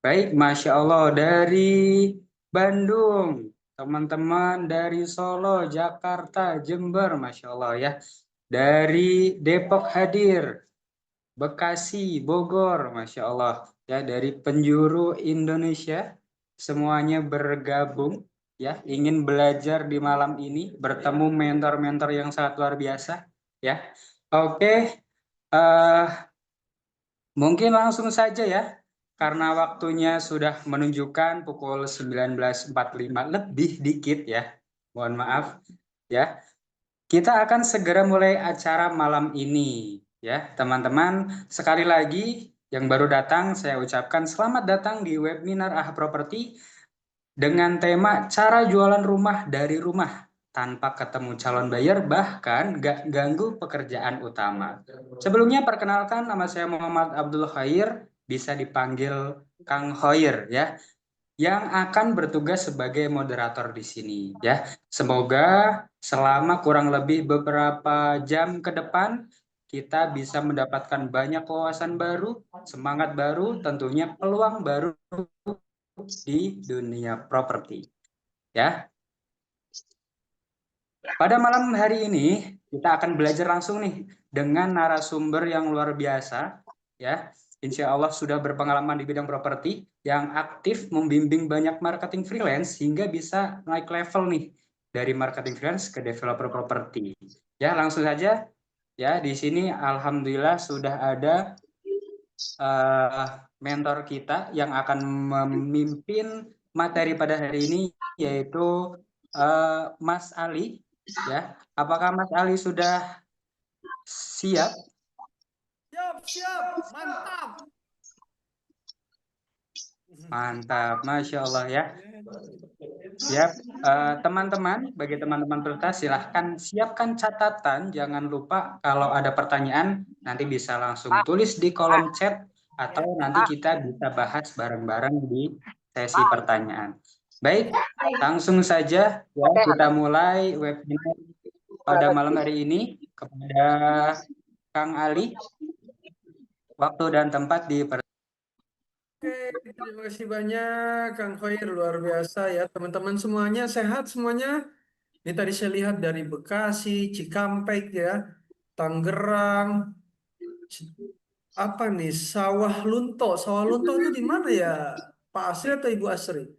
Baik, Masya Allah dari Bandung, teman-teman dari Solo, Jakarta, Jember, Masya Allah ya. Dari Depok hadir, Bekasi, Bogor, Masya Allah ya. Dari penjuru Indonesia, semuanya bergabung ya, ingin belajar di malam ini, bertemu mentor-mentor yang sangat luar biasa ya. Oke, eh, mungkin langsung saja ya, karena waktunya sudah menunjukkan pukul 19.45 lebih dikit ya. Mohon maaf ya. Kita akan segera mulai acara malam ini ya, teman-teman. Sekali lagi yang baru datang saya ucapkan selamat datang di webinar AHA Property dengan tema cara jualan rumah dari rumah tanpa ketemu calon buyer, bahkan gak ganggu pekerjaan utama. Sebelumnya perkenalkan, nama saya Muhammad Abdul Khair, bisa dipanggil Kang Hoir ya, yang akan bertugas sebagai moderator di sini ya. Semoga selama kurang lebih beberapa jam ke depan kita bisa mendapatkan banyak wawasan baru, semangat baru, tentunya peluang baru di dunia properti ya. Pada malam hari ini kita akan belajar langsung nih dengan narasumber yang luar biasa ya. Insya Allah sudah berpengalaman di bidang properti, yang aktif membimbing banyak marketing freelance hingga bisa naik level nih dari marketing freelance ke developer properti. Ya, langsung saja ya, di sini alhamdulillah sudah ada mentor kita yang akan memimpin materi pada hari ini, yaitu Mas Ali ya. Apakah Mas Ali sudah siap? Siap, siap, mantap. Mantap, Masya Allah ya. Siap. Teman-teman, bagi teman-teman peserta silahkan siapkan catatan. Jangan lupa kalau ada pertanyaan nanti bisa langsung tulis di kolom chat atau nanti kita bisa bahas bareng-bareng di sesi pertanyaan. Baik, langsung saja ya, kita mulai webinar pada malam hari ini. Kepada Kang Ali, waktu dan tempat Oke, terima kasih banyak Kang Khair, luar biasa ya. Teman-teman semuanya sehat semuanya. Ini tadi saya lihat dari Bekasi, Cikampek ya, Tangerang, C- apa nih, Sawah Lunto. Sawah Lunto itu di mana ya? Pak Asri atau Ibu Asri?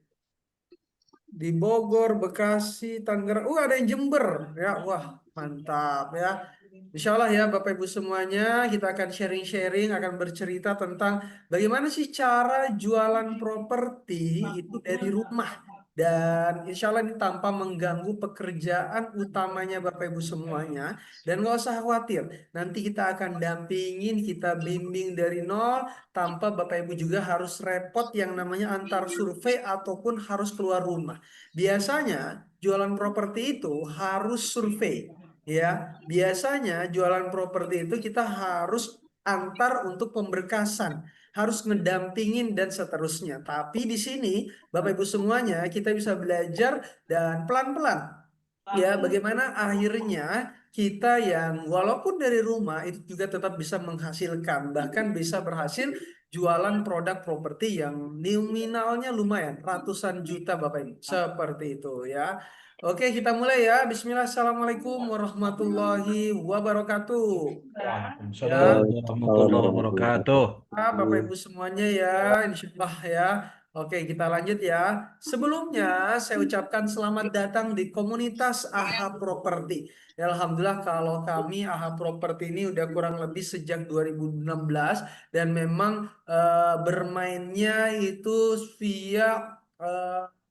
Di Bogor, Bekasi, Tangerang. Ada yang Jember ya. Wah, mantap ya. Insya Allah ya Bapak Ibu semuanya, kita akan sharing-sharing, akan bercerita tentang bagaimana sih cara jualan properti itu dari rumah. Dan insya Allah ini tanpa mengganggu pekerjaan utamanya Bapak Ibu semuanya. Dan nggak usah khawatir, nanti kita akan dampingin, kita bimbing dari nol, tanpa Bapak Ibu juga harus repot yang namanya antar survei ataupun harus keluar rumah. Biasanya jualan properti itu harus survei. Ya, biasanya jualan properti itu kita harus antar untuk pemberkasan, harus ngedampingin dan seterusnya. Tapi di sini Bapak Ibu semuanya kita bisa belajar dan pelan-pelan ya bagaimana akhirnya kita yang walaupun dari rumah itu juga tetap bisa menghasilkan, bahkan bisa berhasil jualan produk properti yang nominalnya lumayan ratusan juta Bapak Ibu. Seperti itu ya. Oke, kita mulai ya. Bismillah. Assalamualaikum warahmatullahi wabarakatuh. Waalaikumsalam Ya. warahmatullahi wabarakatuh. Bapak Ibu semuanya ya, insya Allah ya. Oke, kita lanjut ya. Sebelumnya saya ucapkan selamat datang di komunitas AHA Property. Ya, Alhamdulillah kalau kami AHA Property ini udah kurang lebih sejak 2016 dan memang bermainnya itu via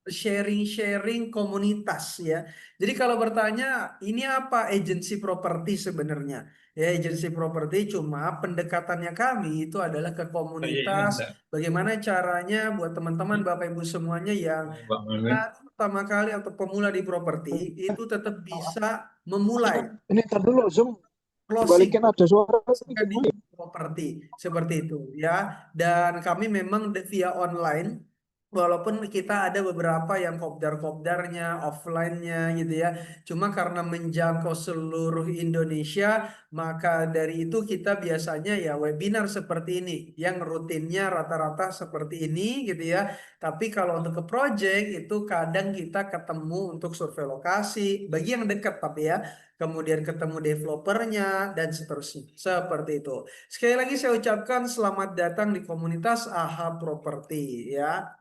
sharing-sharing komunitas ya. Jadi kalau bertanya ini apa agensi properti sebenarnya? Ya, agensi properti cuma pendekatannya kami itu adalah ke komunitas. Bagaimana caranya buat teman-teman Bapak Ibu semuanya yang baru pertama kali atau pemula di properti itu tetap bisa memulai Ini ntar dulu Zoom closing dibalikin ada suara di properti seperti itu ya. Dan kami memang via online Walaupun kita ada beberapa yang kopdar-kopdarnya, offline-nya gitu ya. Cuma karena menjangkau seluruh Indonesia, maka dari itu kita biasanya ya webinar seperti ini. Yang rutinnya rata-rata seperti ini gitu ya. Tapi kalau untuk ke project itu kadang kita ketemu untuk survei lokasi. Bagi yang dekat tapi ya. Kemudian ketemu developernya dan seterusnya. Seperti itu. Sekali lagi saya ucapkan selamat datang di komunitas AHA Property ya.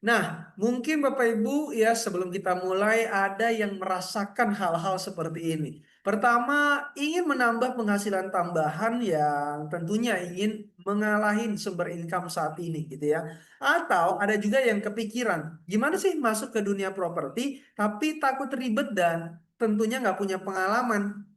Nah, mungkin Bapak Ibu ya sebelum kita mulai ada yang merasakan hal-hal seperti ini. Pertama, ingin menambah penghasilan tambahan yang tentunya ingin mengalahin sumber income saat ini gitu ya. Atau ada juga yang kepikiran, gimana sih masuk ke dunia properti tapi takut ribet dan tentunya nggak punya pengalaman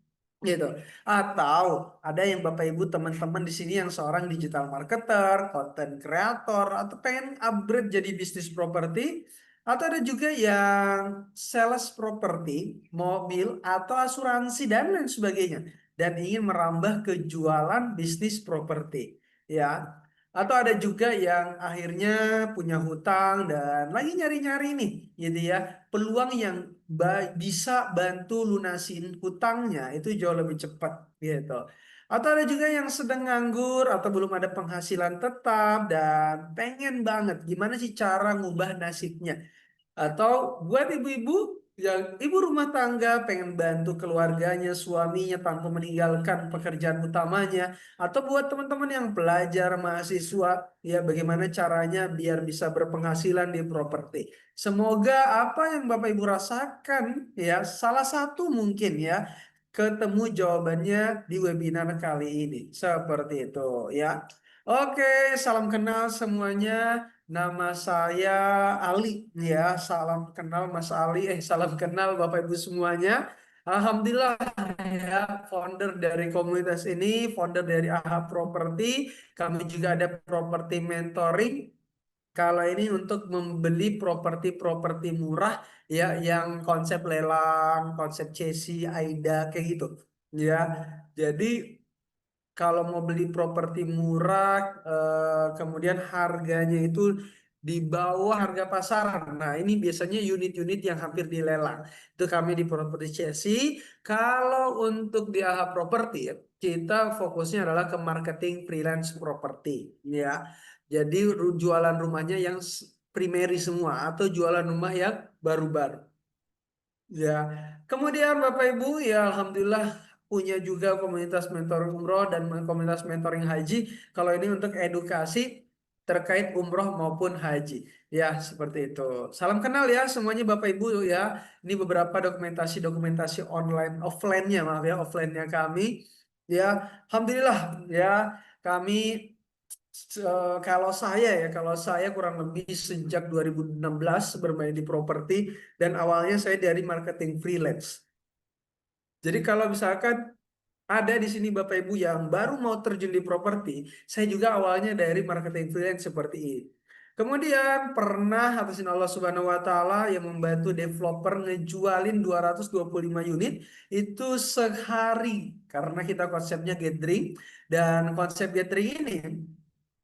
gitu. Atau ada yang Bapak Ibu teman-teman di sini yang seorang digital marketer, content creator, atau pengen upgrade jadi bisnis properti, atau ada juga yang sales properti, mobil, atau asuransi dan lain sebagainya, dan ingin merambah ke jualan bisnis properti, ya. Atau ada juga yang akhirnya punya hutang dan lagi nyari-nyari nih, gitu ya, peluang yang bisa bantu lunasin hutangnya itu jauh lebih cepat gitu. Atau ada juga yang sedang nganggur atau belum ada penghasilan tetap dan pengen banget gimana sih cara ngubah nasibnya. Atau buat ibu-ibu yang ibu rumah tangga pengen bantu keluarganya, suaminya tanpa meninggalkan pekerjaan utamanya. Atau buat teman-teman yang pelajar, mahasiswa, ya bagaimana caranya biar bisa berpenghasilan di properti. Semoga apa yang Bapak Ibu rasakan ya salah satu mungkin ya ketemu jawabannya di webinar kali ini. Seperti itu ya. Oke, salam kenal semuanya. Nama saya Ali ya. Salam kenal Mas Ali. Salam kenal Bapak Ibu semuanya. Alhamdulillah ya, founder dari komunitas ini, founder dari AHA Property. Kami juga ada property mentoring. Kalau ini untuk membeli properti-properti murah ya yang konsep lelang, konsep CC, AIDA kayak gitu. Ya. Jadi kalau mau beli properti murah, kemudian harganya itu di bawah harga pasaran. Nah, ini biasanya unit-unit yang hampir dilelang. Itu kami di Properti Chelsea. Kalau untuk di AHA Property, kita fokusnya adalah ke marketing freelance property, ya. Jadi jualan rumahnya yang primary semua atau jualan rumah yang baru-baru. Ya, kemudian Bapak Ibu ya Alhamdulillah punya juga komunitas mentoring umroh dan komunitas mentoring haji. Kalau ini untuk edukasi terkait umroh maupun haji. Ya, seperti itu. Salam kenal ya semuanya Bapak Ibu ya. Ini beberapa dokumentasi-dokumentasi online, offline-nya maaf ya, offline-nya kami. Ya, Alhamdulillah ya kami kalau saya kurang lebih sejak 2016 bermain di properti dan awalnya saya dari marketing freelance. Jadi kalau misalkan ada di sini Bapak Ibu yang baru mau terjun di properti, saya juga awalnya dari marketing freelance seperti ini. Kemudian pernah atas izin Allah Subhanahu wa taala yang membantu developer ngejualin 225 unit itu sehari karena kita konsepnya gathering dan konsep gathering ini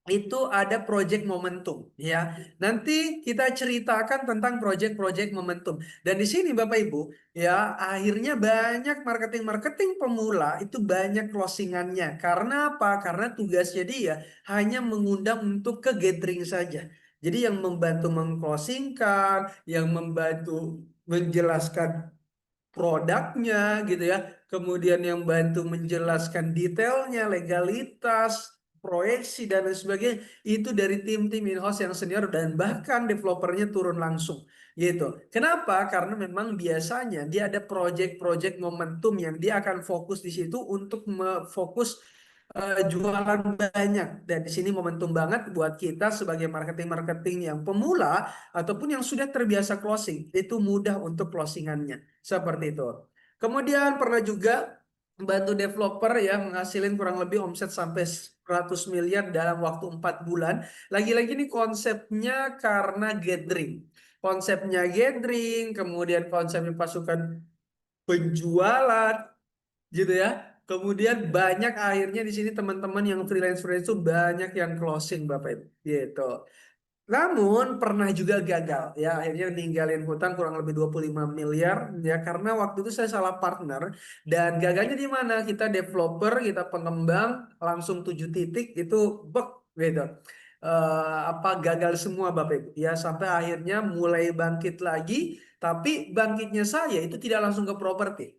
itu ada project momentum ya. Nanti kita ceritakan tentang project-project momentum. Dan di sini Bapak Ibu ya akhirnya banyak marketing-marketing pemula itu banyak closingannya. Karena apa? Karena tugasnya dia hanya mengundang untuk ke gathering saja. Jadi yang membantu mengclosingkan, yang membantu menjelaskan produknya gitu ya. Kemudian yang bantu menjelaskan detailnya, legalitas, proyeksi dan lain sebagainya itu dari tim-tim in-house yang senior dan bahkan developernya turun langsung gitu. Kenapa? Karena memang biasanya dia ada project-project momentum yang dia akan fokus di situ untuk fokus jualan banyak dan di sini momentum banget buat kita sebagai marketing-marketing yang pemula ataupun yang sudah terbiasa closing itu mudah untuk closingannya seperti itu. Kemudian pernah juga bantu developer ya menghasilin kurang lebih omset sampai 100 miliar dalam waktu 4 bulan. Lagi-lagi ini konsepnya karena gathering. Konsepnya gathering, kemudian konsepnya pasukan penjualan gitu ya. Kemudian banyak akhirnya di sini teman-teman yang freelance freelance itu banyak yang closing Bapak Ibu gitu. Namun pernah juga gagal ya, akhirnya ninggalin hutang kurang lebih 25 miliar ya, karena waktu itu saya salah partner. Dan gagalnya di mana? Kita developer, kita pengembang langsung 7 titik itu gitu. Apa gagal semua Bapak Ibu ya, sampai akhirnya mulai bangkit lagi, tapi bangkitnya saya itu tidak langsung ke properti.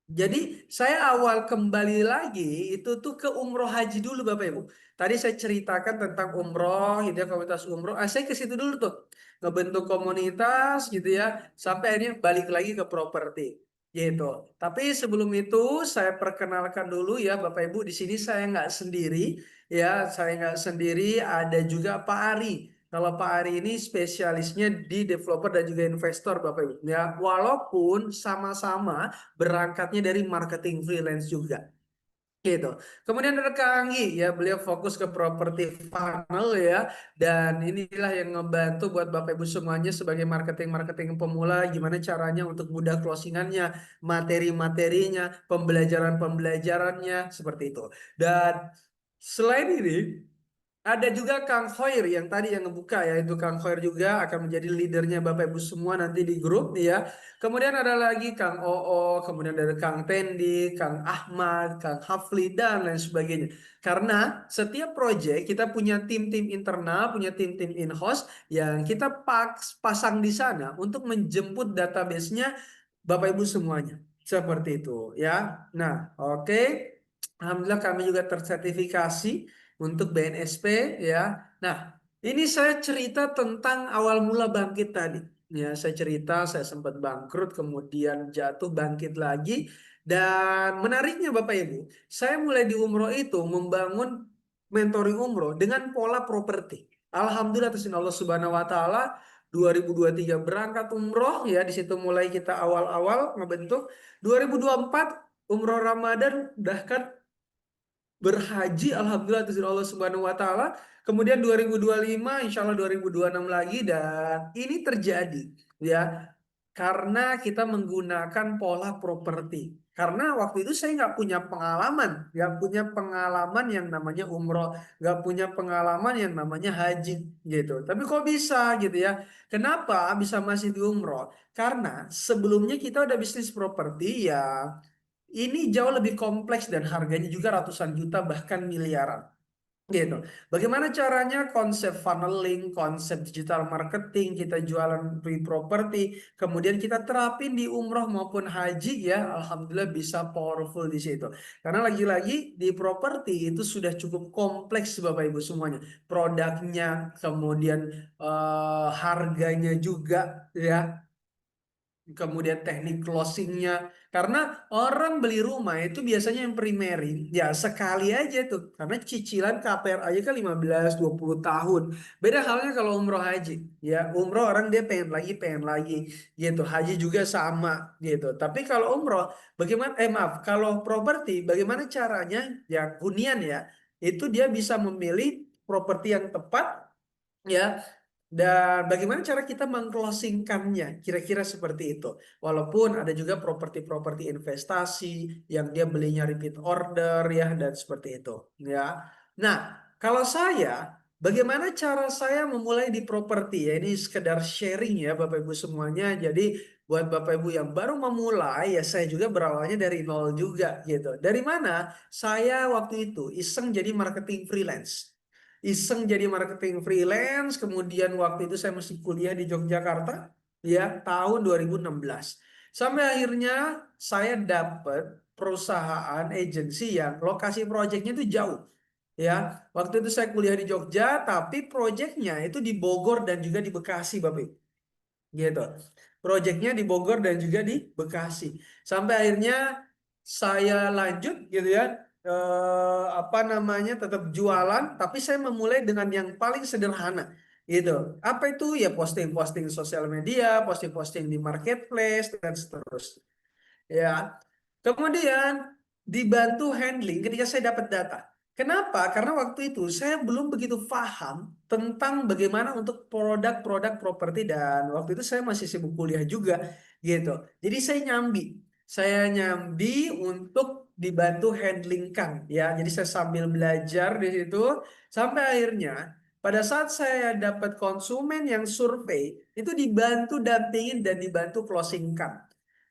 Jadi saya awal kembali lagi itu tuh ke umroh haji dulu Bapak Ibu. Tadi saya ceritakan tentang umroh gitu ya, komunitas umroh. Saya ke situ dulu tuh, ngebentuk komunitas gitu ya, sampai akhirnya balik lagi ke properti gitu. Tapi sebelum itu saya perkenalkan dulu ya Bapak Ibu, di sini saya nggak sendiri ya, saya nggak sendiri, ada juga Pak Ari. Kalau Pak Ari ini spesialisnya di developer dan juga investor Bapak Ibu ya, walaupun sama-sama berangkatnya dari marketing freelance juga gitu. Kemudian ada Kang Anggi ya, beliau fokus ke property funnel ya, dan inilah yang ngebantu buat Bapak Ibu semuanya sebagai marketing pemula, gimana caranya untuk mudah closingannya, materi-materinya, pembelajaran-pembelajarannya seperti itu. Dan selain ini ada juga Kang Khoir yang tadi yang ngebuka ya, itu Kang Khoir juga akan menjadi leadernya Bapak Ibu semua nanti di grup ya. Kemudian ada lagi Kang Oo, kemudian ada Kang Tendi, Kang Ahmad, Kang Hafli dan lain sebagainya. Karena setiap proyek kita punya tim-tim internal, punya tim-tim in-house yang kita pasang di sana untuk menjemput database-nya Bapak Ibu semuanya. Seperti itu ya. Nah, oke. Alhamdulillah kami juga tersertifikasi untuk BNSP ya. Nah, ini saya cerita tentang awal mula bangkit tadi. Ya, saya cerita saya sempat bangkrut, kemudian jatuh bangkit lagi. Dan menariknya Bapak Ibu, saya mulai di umroh itu membangun mentoring umroh dengan pola properti. Alhamdulillah atas izin Allah Subhanahu wa taala 2023 berangkat umroh ya, di situ mulai kita awal-awal ngebentuk. 2024 umroh Ramadan bahkan berhaji alhamdulillah atas izin Allah Subhanahu wa taala. Kemudian 2025 insya Allah 2026 lagi, dan ini terjadi ya karena kita menggunakan pola properti. Karena waktu itu saya nggak punya pengalaman, nggak punya pengalaman yang namanya umroh, nggak punya pengalaman yang namanya haji gitu. Tapi kok bisa gitu ya? Kenapa bisa masih di umroh? Karena sebelumnya kita udah bisnis properti ya, ini jauh lebih kompleks dan harganya juga ratusan juta bahkan miliaran gitu. Bagaimana caranya? Konsep funneling, konsep digital marketing, kita jualan free property, kemudian kita terapin di umroh maupun haji ya, alhamdulillah bisa powerful di situ. Karena lagi-lagi di properti itu sudah cukup kompleks Bapak Ibu semuanya. Produknya, kemudian harganya juga ya, kemudian teknik closingnya. Karena orang beli rumah itu biasanya yang primary ya sekali aja tuh, karena cicilan KPR aja kan 15-20 tahun. Beda halnya kalau umroh haji ya, umroh orang dia pengen lagi gitu, haji juga sama gitu. Tapi kalau umroh bagaimana, maaf, kalau properti bagaimana caranya ya, hunian ya, itu dia bisa memilih properti yang tepat ya. Dan bagaimana cara kita mengclosingkannya, kira-kira seperti itu. Walaupun ada juga properti-properti investasi yang dia belinya repeat order ya, dan seperti itu ya. Nah, kalau saya, bagaimana cara saya memulai di properti ya, ini sekedar sharing ya Bapak Ibu semuanya. Jadi buat Bapak Ibu yang baru memulai ya, saya juga berawalnya dari nol juga gitu. Dari mana? Saya waktu itu iseng jadi marketing freelance. Iseng jadi marketing freelance, kemudian waktu itu saya masih kuliah di Yogyakarta ya, tahun 2016. Sampai akhirnya saya dapat perusahaan agensi yang lokasi proyeknya itu jauh ya. Waktu itu saya kuliah di Jogja, tapi proyeknya itu di Bogor dan juga di Bekasi Bapak Ibu gitu. Proyeknya di Bogor dan juga di Bekasi. Sampai akhirnya saya lanjut gitu ya, apa namanya, tetap jualan, tapi saya memulai dengan yang paling sederhana gitu. Apa itu? Ya posting-posting sosial media, posting-posting di marketplace dan seterusnya. Ya. Kemudian dibantu handling ketika saya dapat data. Kenapa? Karena waktu itu saya belum begitu paham tentang bagaimana untuk produk-produk properti, dan waktu itu saya masih sibuk kuliah juga gitu. Jadi saya nyambi. Saya nyambi untuk dibantu handlingkan ya. Jadi saya sambil belajar di situ sampai akhirnya pada saat saya dapat konsumen yang survei, itu dibantu dampingin dan dibantu closingkan.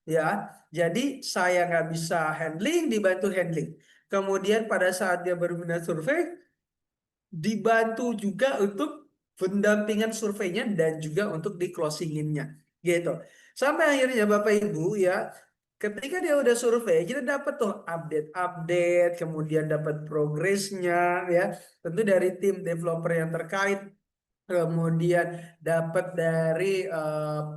Ya, jadi saya nggak bisa handling, dibantu handling. Kemudian pada saat dia benar-benar survei, dibantu juga untuk pendampingan surveinya dan juga untuk di closinginnya gitu. Sampai akhirnya Bapak Ibu ya, ketika dia udah survei, kita dapat tuh update-update, kemudian dapat progresnya ya, tentu dari tim developer yang terkait, kemudian dapat dari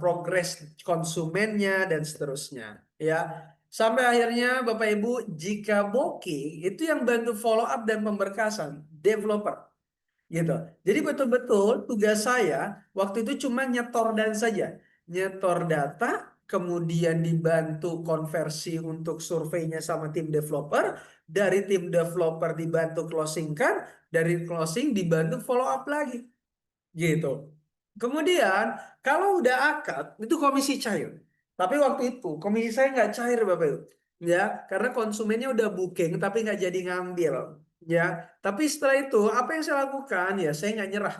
progres konsumennya dan seterusnya ya. Sampai akhirnya Bapak Ibu, jika booking itu yang bantu follow up dan pemberkasan developer gitu. Jadi betul-betul tugas saya waktu itu cuma nyetor dan saja, nyetor data, kemudian dibantu konversi untuk surveinya sama tim developer, dari tim developer dibantu closingkan, dari closing dibantu follow up lagi, gitu. Kemudian kalau udah akad itu komisi cair. Tapi waktu itu komisi saya nggak cair Bapak Ibu. Ya, karena konsumennya udah booking tapi nggak jadi ngambil. Ya, tapi setelah itu apa yang saya lakukan? Ya, saya nggak nyerah.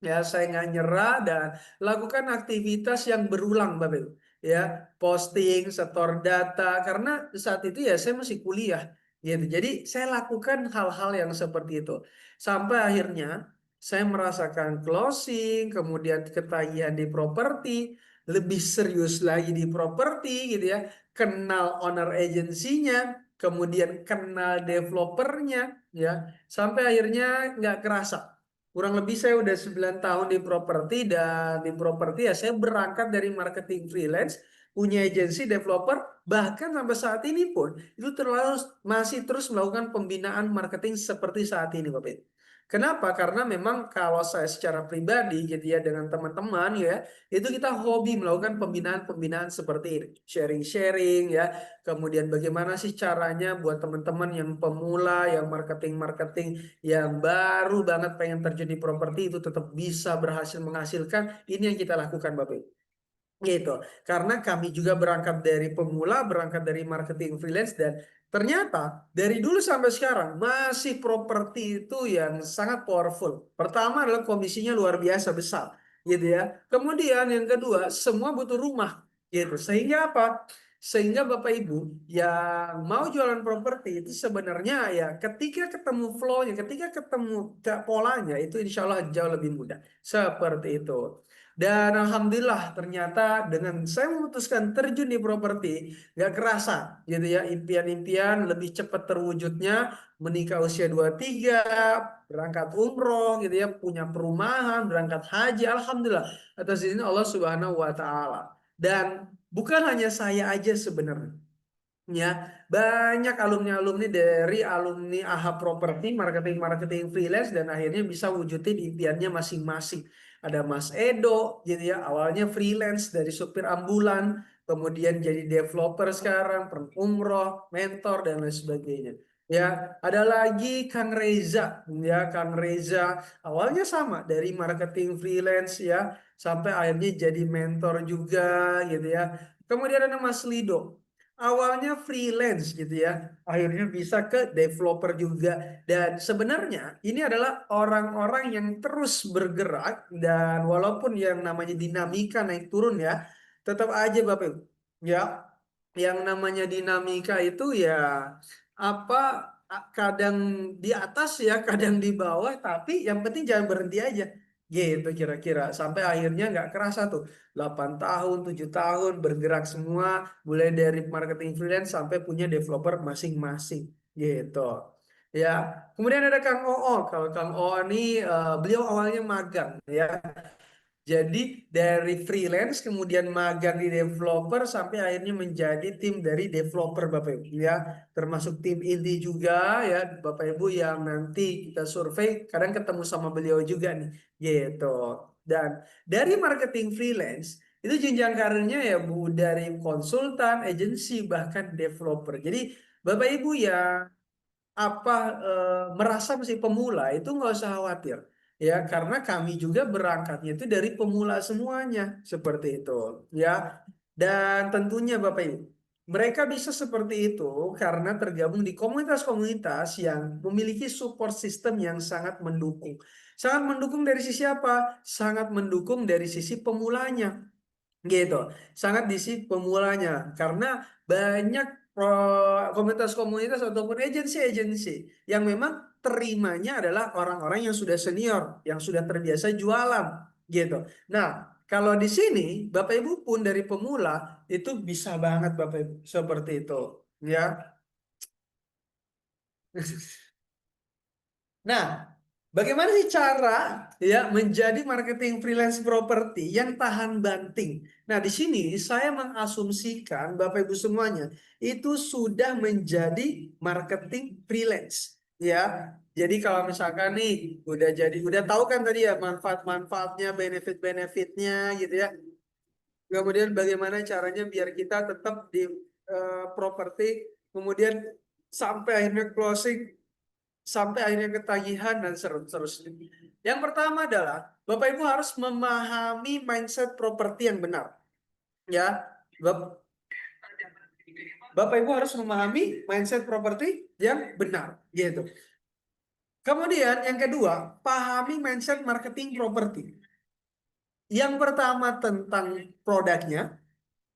Ya, saya nggak nyerah dan lakukan aktivitas yang berulang, Bapak Ibu. Ya, posting, setor data, karena saat itu ya saya masih kuliah, gitu. Jadi saya lakukan hal-hal yang seperti itu. Sampai akhirnya saya merasakan closing, kemudian ketagihan di properti, lebih serius lagi di properti, gitu ya. Kenal owner agensinya, kemudian kenal developernya, ya. Sampai akhirnya nggak kerasa. Kurang lebih saya udah 9 tahun di properti, dan di properti ya saya berangkat dari marketing freelance, punya agensi developer, bahkan sampai saat ini pun itu masih terus melakukan pembinaan marketing seperti saat ini Bapak Ibu. Kenapa? Karena memang kalau saya secara pribadi gitu ya dengan teman-teman ya, itu kita hobi melakukan pembinaan-pembinaan seperti ini. Sharing-sharing ya. Kemudian bagaimana sih caranya buat teman-teman yang pemula, yang marketing-marketing, yang baru banget pengen terjun di properti itu tetap bisa berhasil menghasilkan, ini yang kita lakukan Bapak Ibu. Gitu. Karena kami juga berangkat dari pemula, berangkat dari marketing freelance, dan ternyata dari dulu sampai sekarang masih properti itu yang sangat powerful. Pertama adalah komisinya luar biasa besar, gitu ya. Kemudian yang kedua, semua butuh rumah, gitu. Sehingga apa? Sehingga Bapak Ibu yang mau jualan properti itu sebenarnya ya ketika ketemu flow-nya, ketika ketemu polanya, itu insya Allah jauh lebih mudah. Seperti itu. Dan alhamdulillah ternyata dengan saya memutuskan terjun di properti, gak kerasa gitu ya, impian-impian lebih cepat terwujudnya, menikah usia 23, berangkat umroh gitu ya, punya perumahan, berangkat haji, alhamdulillah atas izin Allah Subhanahu wa taala. Dan bukan hanya saya aja sebenarnya. Ya, banyak alumni-alumni dari alumni AHA Property, marketing-marketing freelance, dan akhirnya bisa wujudin impiannya masing-masing. Ada Mas Edo, gitu ya, awalnya freelance dari supir ambulan, kemudian jadi developer sekarang, umroh, mentor, dan lain sebagainya. Ya, ada lagi Kang Reza, ya, Kang Reza, awalnya sama dari marketing freelance ya, sampai akhirnya jadi mentor juga, gitu ya. Kemudian ada Mas Lido. Awalnya freelance gitu ya, akhirnya bisa ke developer juga. Dan sebenarnya ini adalah orang-orang yang terus bergerak, dan walaupun yang namanya dinamika naik turun ya, tetap aja Bapak Ibu. Ya, yang namanya dinamika itu ya apa, kadang di atas ya, kadang di bawah, tapi yang penting jangan berhenti aja. Gitu kira-kira. Sampai akhirnya nggak kerasa tuh 8 tahun, 7 tahun bergerak semua, mulai dari marketing freelance sampai punya developer masing-masing gitu. Ya, kemudian ada Kang Oo. Kalau Kang Oo ini beliau awalnya magang ya. Jadi dari freelance kemudian magang di developer sampai akhirnya menjadi tim dari developer Bapak Ibu ya, termasuk tim inti juga ya Bapak Ibu, yang nanti kita survei kadang ketemu sama beliau juga nih gitu. Dan dari marketing freelance itu jenjang karirnya ya Bu, dari konsultan, agensi, bahkan developer. Jadi Bapak Ibu ya merasa masih pemula itu nggak usah khawatir ya, karena kami juga berangkatnya itu dari pemula semuanya seperti itu ya. Dan tentunya Bapak Ibu Mereka bisa seperti itu karena tergabung di komunitas-komunitas yang memiliki support system yang sangat mendukung. Sangat mendukung dari sisi apa? Sangat mendukung dari sisi pemulanya. Gitu. Sangat di sisi pemulanya. Karena banyak komunitas-komunitas ataupun agensi-agensi yang memang terimanya adalah orang-orang yang sudah senior, yang sudah terbiasa jualan. Gitu. Nah, kalau di sini Bapak Ibu pun dari pemula itu bisa banget Bapak Ibu seperti itu, ya. Nah, bagaimana sih cara ya menjadi marketing freelance properti yang tahan banting? Nah, di sini saya mengasumsikan Bapak Ibu semuanya itu sudah menjadi marketing freelance, ya. Jadi kalau misalkan nih udah tahu kan tadi ya manfaat-manfaatnya, benefit-benefitnya gitu ya. Kemudian bagaimana caranya biar kita tetap di properti, kemudian sampai akhirnya closing, sampai akhirnya ketagihan dan seterusnya. Yang pertama adalah Bapak Ibu harus memahami mindset properti yang benar. Ya, Bapak Ibu harus memahami mindset properti yang benar, gitu. Kemudian yang kedua, pahami mindset marketing properti. Yang pertama tentang produknya,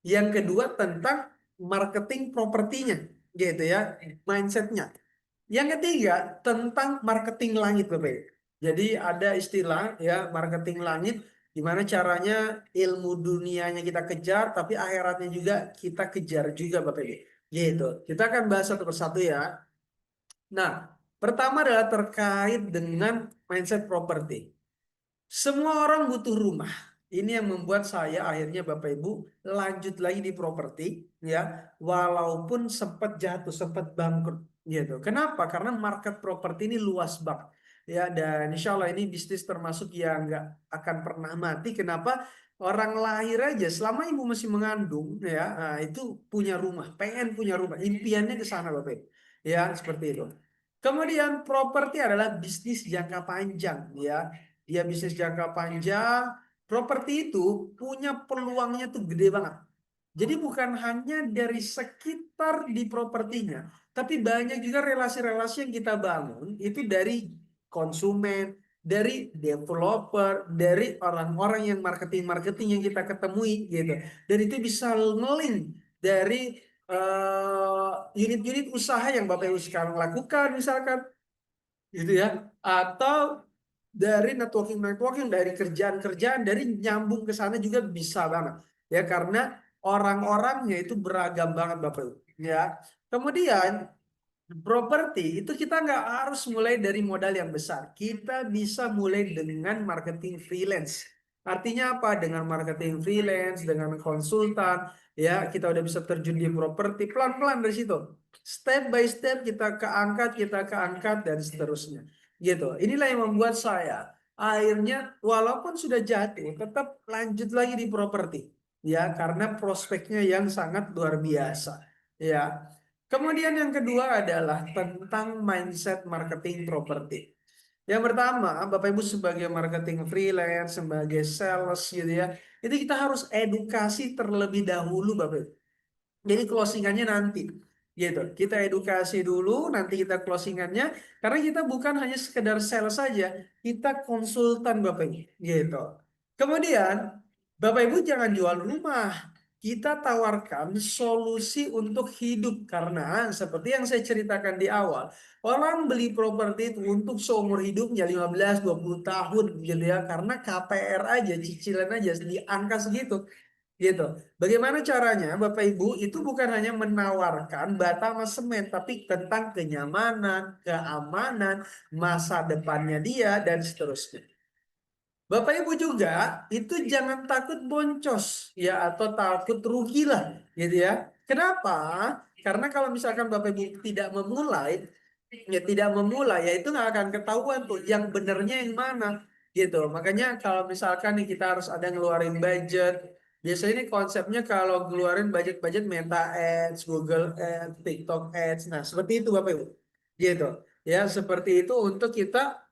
yang kedua tentang marketing propertinya, gitu ya, mindsetnya. Yang ketiga tentang marketing langit, Bapak Ibu. Jadi ada istilah ya marketing langit, gimana caranya ilmu dunianya kita kejar, tapi akhiratnya juga kita kejar juga, Bapak Ibu. Gitu. Kita akan bahas satu persatu ya. Nah, pertama adalah terkait dengan mindset properti. Semua orang butuh rumah. Ini yang membuat saya akhirnya Bapak Ibu lanjut lagi di properti ya, walaupun sempat jatuh, sempat bangkrut gitu. Kenapa? Karena market properti ini luas banget ya, dan insya Allah ini bisnis termasuk yang nggak akan pernah mati. Kenapa? Orang lahir aja selama ibu masih mengandung ya, nah, itu punya rumah, pengen punya rumah, impiannya ke sana Bapak Ibu. Ya, seperti itu. Kemudian properti adalah bisnis jangka panjang ya. Dia bisnis jangka panjang, properti itu punya peluangnya tuh gede banget. Jadi bukan hanya dari sekitar di propertinya, tapi banyak juga relasi-relasi yang kita bangun itu dari konsumen, dari developer, dari orang-orang yang marketing-marketing yang kita ketemui gitu. Dan itu bisa ngeling dari unit-unit usaha yang Bapak Ibu sekarang lakukan misalkan gitu ya, atau dari networking dari kerjaan-kerjaan, dari nyambung ke sana juga bisa banget ya, karena orang-orangnya itu beragam banget Bapak Ibu ya. Kemudian properti itu kita nggak harus mulai dari modal yang besar, kita bisa mulai dengan marketing freelance. Artinya apa? Dengan marketing freelance, dengan konsultan ya, kita udah bisa terjun di properti pelan-pelan dari situ, step by step kita keangkat dan seterusnya gitu. Inilah yang membuat saya akhirnya walaupun sudah jatuh tetap lanjut lagi di properti ya, karena prospeknya yang sangat luar biasa ya. Kemudian yang kedua adalah tentang mindset marketing properti. Yang pertama, Bapak Ibu sebagai marketing freelance, sebagai sales gitu ya, itu kita harus edukasi terlebih dahulu Bapak Ibu. Jadi closingannya nanti gitu. Kita edukasi dulu, nanti kita closingannya. Karena kita bukan hanya sekedar sales saja, kita konsultan Bapak Ibu gitu. Kemudian Bapak Ibu jangan jual rumah. Kita tawarkan solusi untuk hidup, karena seperti yang saya ceritakan di awal, orang beli properti itu untuk seumur hidupnya 15-20 tahun gitu ya, karena KPR aja, cicilan aja di angka segitu gitu. Bagaimana caranya Bapak Ibu itu bukan hanya menawarkan bata sama semen, tapi tentang kenyamanan, keamanan, masa depannya dia dan seterusnya. Bapak Ibu juga itu jangan takut boncos ya, atau takut rugi lah gitu ya. Kenapa? Karena kalau misalkan Bapak Ibu tidak memulai ya itu nggak akan ketahuan tuh yang benernya yang mana gitu. Makanya kalau misalkan nih kita harus ada ngeluarin budget, biasanya ini konsepnya kalau ngeluarin budget-budget Meta Ads, Google Ads, TikTok Ads, nah seperti itu Bapak Ibu gitu ya, seperti itu untuk kita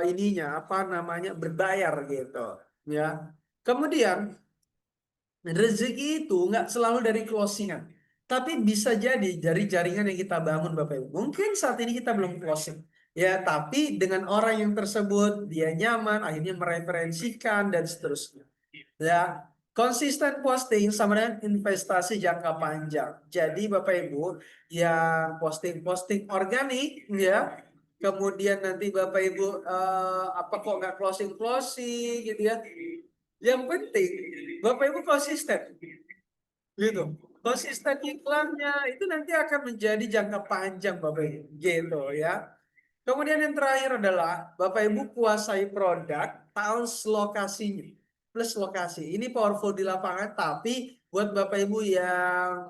ininya apa namanya berbayar gitu ya. Kemudian rezeki itu nggak selalu dari closingan. Tapi bisa jadi dari jaringan yang kita bangun Bapak Ibu. Mungkin saat ini kita belum closing. Ya, tapi dengan orang yang tersebut dia nyaman, akhirnya mereferensikan dan seterusnya. Ya, konsisten posting sama dengan investasi jangka panjang. Jadi Bapak Ibu yang posting-posting organik ya, kemudian nanti Bapak Ibu apa kok nggak closing gitu ya. Yang penting Bapak Ibu konsisten gitu. Konsisten iklannya itu nanti akan menjadi jangka panjang Bapak Ibu gitu ya. Kemudian yang terakhir adalah Bapak Ibu kuasai produk, tahu lokasinya. Plus lokasi. Ini powerful di lapangan, tapi buat Bapak Ibu yang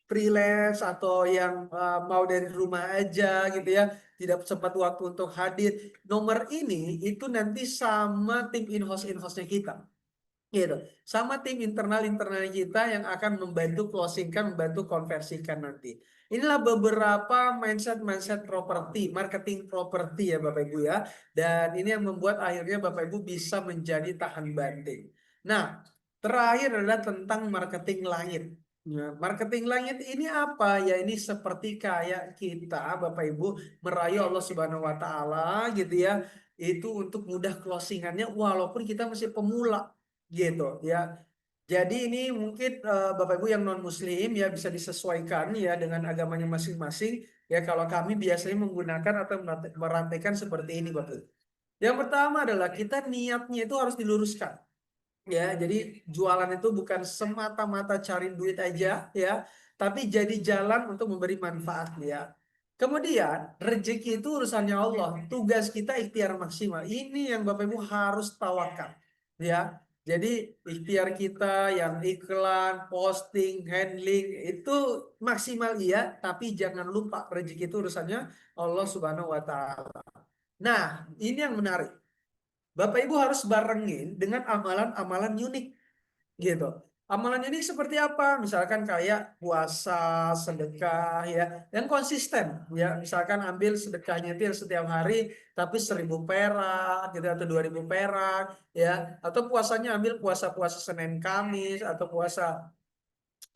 freelance atau yang mau dari rumah aja gitu ya, tidak sempat waktu untuk hadir. Nomor ini itu nanti sama tim in-house-nya kita. Gitu. Sama tim internal kita yang akan membantu closingkan, membantu konversikan nanti. Inilah beberapa mindset properti, marketing properti ya Bapak Ibu ya. Dan ini yang membuat akhirnya Bapak Ibu bisa menjadi tahan banting. Nah, terakhir adalah tentang marketing langit. Nah, marketing langit ini apa? Ya ini seperti kayak kita Bapak Ibu merayu Allah Subhanahu wa taala gitu ya. Itu untuk mudah closingannya walaupun kita masih pemula gitu ya. Jadi ini mungkin Bapak Ibu yang non Muslim ya bisa disesuaikan ya dengan agamanya masing-masing. Ya kalau kami biasanya menggunakan atau merantaikan seperti ini Bapak Ibu. Yang pertama adalah kita niatnya itu harus diluruskan. Ya, jadi jualan itu bukan semata-mata cari duit aja ya, tapi jadi jalan untuk memberi manfaat ya. Kemudian rezeki itu urusannya Allah. Tugas kita ikhtiar maksimal. Ini yang Bapak Ibu harus tawakal ya. Jadi ikhtiar kita yang iklan, posting, handling itu maksimal iya, tapi jangan lupa rezeki itu urusannya Allah Subhanahu wa taala. Nah, ini yang menarik. Bapak Ibu harus barengin dengan amalan-amalan unik gitu. Amalan unik seperti apa? Misalkan kayak puasa, sedekah ya, yang konsisten ya. Misalkan ambil sedekahnya itu yang setiap hari tapi 1.000 perak gitu atau 2.000 perak ya. Atau puasanya ambil puasa-puasa Senin Kamis atau puasa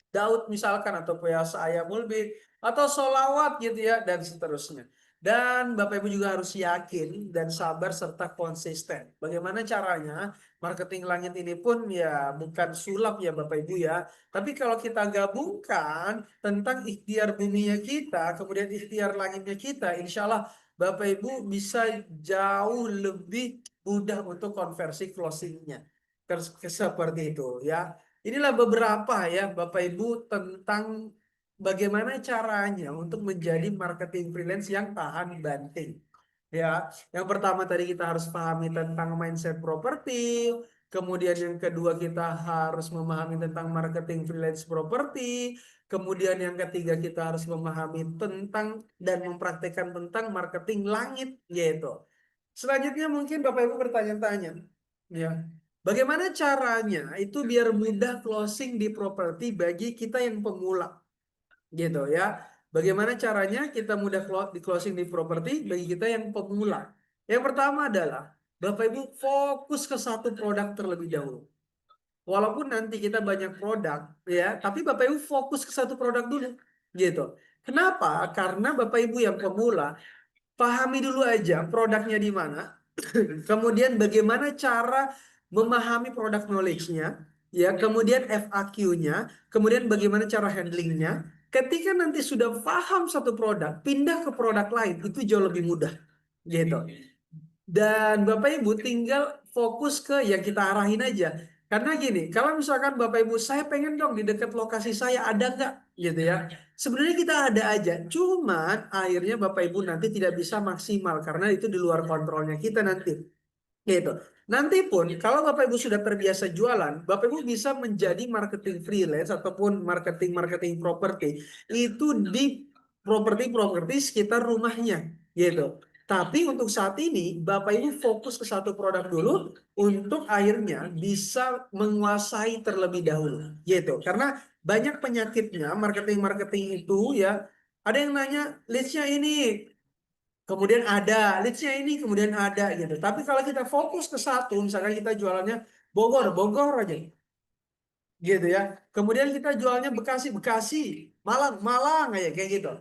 Daud misalkan atau puasa Ayamul Bid atau solawat gitu ya dan seterusnya. Dan Bapak Ibu juga harus yakin dan sabar serta konsisten. Bagaimana caranya? Marketing langit ini pun ya bukan sulap ya Bapak Ibu ya. Tapi kalau kita gabungkan tentang ikhtiar buminya kita, kemudian ikhtiar langitnya kita, insya Allah Bapak Ibu bisa jauh lebih mudah untuk konversi closingnya. Seperti itu ya. Inilah beberapa ya Bapak Ibu tentang bagaimana caranya untuk menjadi marketing freelance yang tahan banting. Ya, yang pertama tadi kita harus pahami tentang mindset properti, kemudian yang kedua kita harus memahami tentang marketing freelance properti, kemudian yang ketiga kita harus memahami tentang dan mempraktekkan tentang marketing langit yaitu. Selanjutnya mungkin Bapak Ibu bertanya-tanya, ya. Bagaimana caranya itu biar mudah closing di properti bagi kita yang pemula gitu ya. Bagaimana caranya kita mudah di closing di properti bagi kita yang pemula? Yang pertama adalah Bapak Ibu fokus ke satu produk terlebih dahulu. Walaupun nanti kita banyak produk ya, tapi Bapak Ibu fokus ke satu produk dulu gitu. Kenapa? Karena Bapak Ibu yang pemula pahami dulu aja produknya di mana. Kemudian bagaimana cara memahami produk knowledge-nya, ya, kemudian FAQ-nya, kemudian bagaimana cara handlingnya. Ketika nanti sudah paham satu produk, pindah ke produk lain itu jauh lebih mudah, gitu. Dan Bapak Ibu tinggal fokus ke yang kita arahin aja. Karena gini, kalau misalkan Bapak Ibu, saya pengen dong di dekat lokasi saya ada nggak, gitu ya. Sebenarnya kita ada aja, cuman akhirnya Bapak Ibu nanti tidak bisa maksimal karena itu di luar kontrolnya kita nanti. Gitu. Nanti pun kalau Bapak Ibu sudah terbiasa jualan, Bapak Ibu bisa menjadi marketing freelance ataupun marketing properti itu di properti sekitar rumahnya, gitu. Tapi untuk saat ini Bapak Ibu fokus ke satu produk dulu untuk akhirnya bisa menguasai terlebih dahulu, gitu. Karena banyak penyakitnya marketing itu ya. Ada yang nanya leads-nya ini, kemudian ada leads-nya ini, kemudian ada gitu. Tapi kalau kita fokus ke satu, misalkan kita jualannya Bogor aja. gitu ya. Kemudian kita jualnya Bekasi, Bekasi, Malang, Malang kayak gitu.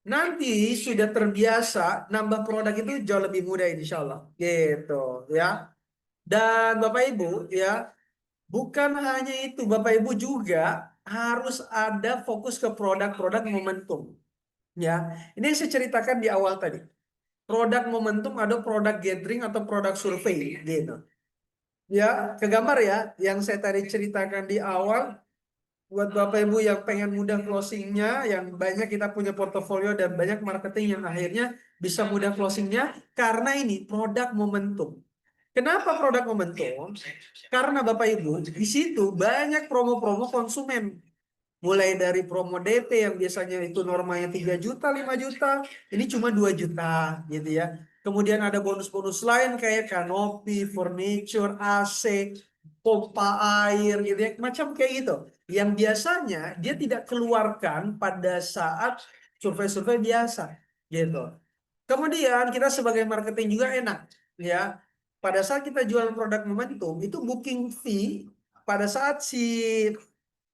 Nanti sudah terbiasa nambah produk itu jauh lebih mudah insya Allah, gitu ya. Dan Bapak Ibu ya, bukan hanya itu, Bapak Ibu juga harus ada fokus ke produk-produk momentum. Ya, ini yang saya ceritakan di awal tadi. Produk momentum ada produk gathering atau produk survei gitu. Ya, kegambar ya yang saya tadi ceritakan di awal buat Bapak Ibu yang pengen mudah closingnya, yang banyak kita punya portofolio dan banyak marketing yang akhirnya bisa mudah closingnya karena ini produk momentum. Kenapa produk momentum? Karena Bapak Ibu di situ banyak promo-promo konsumen. Mulai dari promo DP yang biasanya itu normanya 3 juta, 5 juta, ini cuma 2 juta gitu ya. Kemudian ada bonus-bonus lain kayak kanopi, furniture, AC, pompa air gitu ya, macam kayak gitu. Yang biasanya dia tidak keluarkan pada saat survei-survei biasa gitu. Kemudian kita sebagai marketing juga enak ya. Pada saat kita jual produk momentum itu booking fee pada saat si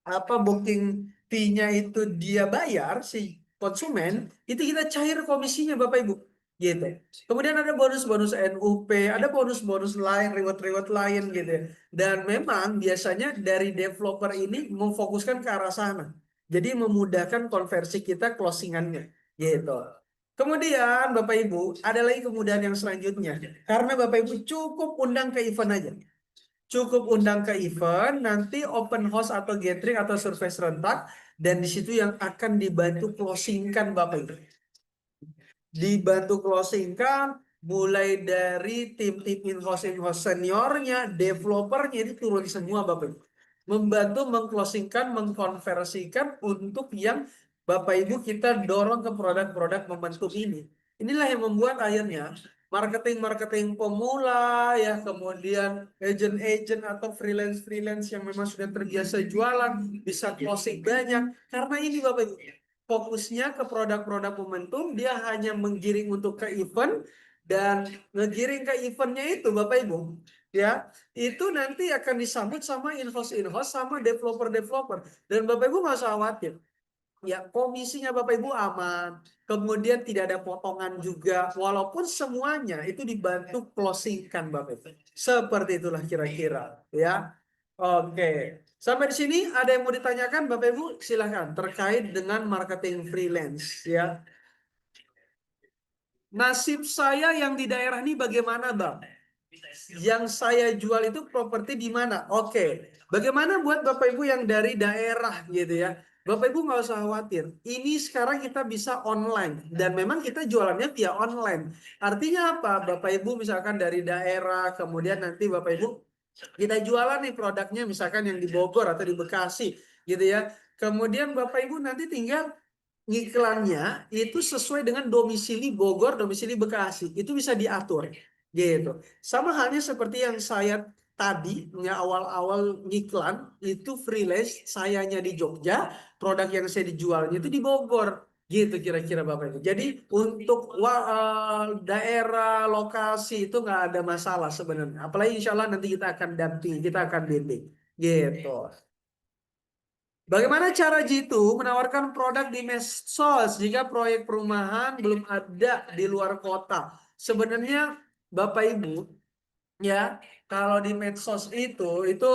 booking fee-nya itu dia bayar si konsumen itu kita cair komisinya Bapak Ibu gitu. Kemudian ada bonus-bonus NUP, ada bonus-bonus lain, reward-reward lain gitu ya. Dan memang biasanya dari developer ini memfokuskan ke arah sana. Jadi memudahkan konversi kita closingannya gitu. Kemudian Bapak Ibu ada lagi kemudahan yang selanjutnya. Karena Bapak Ibu cukup undang ke event aja. Cukup undang ke event, nanti open house atau gathering atau survei serentak, dan di situ yang akan dibantu closingkan Bapak Ibu. Dibantu closingkan, mulai dari tim-tim in-house seniornya, developernya, itu turun semua Bapak Ibu. Membantu mengclosingkan, mengkonversikan untuk yang Bapak Ibu kita dorong ke produk-produk membentuk ini. Inilah yang membuat akhirnya marketing-marketing pemula ya, kemudian agent-agent atau freelance-freelance yang memang sudah terbiasa jualan bisa closing banyak karena ini Bapak Ibu. Fokusnya ke produk-produk momentum, dia hanya menggiring untuk ke event dan ngegiring ke eventnya itu Bapak Ibu ya, itu nanti akan disambut sama in-house sama developer-developer dan Bapak Ibu nggak usah khawatir. Ya, komisinya Bapak Ibu aman. Kemudian tidak ada potongan juga. Walaupun semuanya itu dibantu closingkan Bapak Ibu. Seperti itulah kira-kira. Ya. Oke. Sampai di sini ada yang mau ditanyakan Bapak Ibu? Silahkan. Terkait dengan marketing freelance. Ya. Nasib saya yang di daerah ini bagaimana Bang? Yang saya jual itu properti di mana? Oke. Bagaimana buat Bapak Ibu yang dari daerah gitu ya? Bapak Ibu nggak usah khawatir. Ini sekarang kita bisa online dan memang kita jualannya via online. Artinya apa? Bapak Ibu misalkan dari daerah, kemudian nanti Bapak Ibu kita jualan nih produknya misalkan yang di Bogor atau di Bekasi gitu ya. Kemudian Bapak Ibu nanti tinggal ngiklannya itu sesuai dengan domisili Bogor, domisili Bekasi. Itu bisa diatur gitu. Sama halnya seperti yang saya tadi ya awal-awal ngiklan itu freelance sayanya di Jogja, produk yang saya dijualnya itu di Bogor. Gitu kira-kira Bapak Ibu. Jadi untuk daerah lokasi itu nggak ada masalah sebenarnya. Apalagi insya Allah nanti kita akan dampingi, kita akan bimbing. Gitu. Bagaimana cara Jitu menawarkan produk di medsos jika proyek perumahan belum ada di luar kota? Sebenarnya Bapak Ibu ya, kalau di medsos itu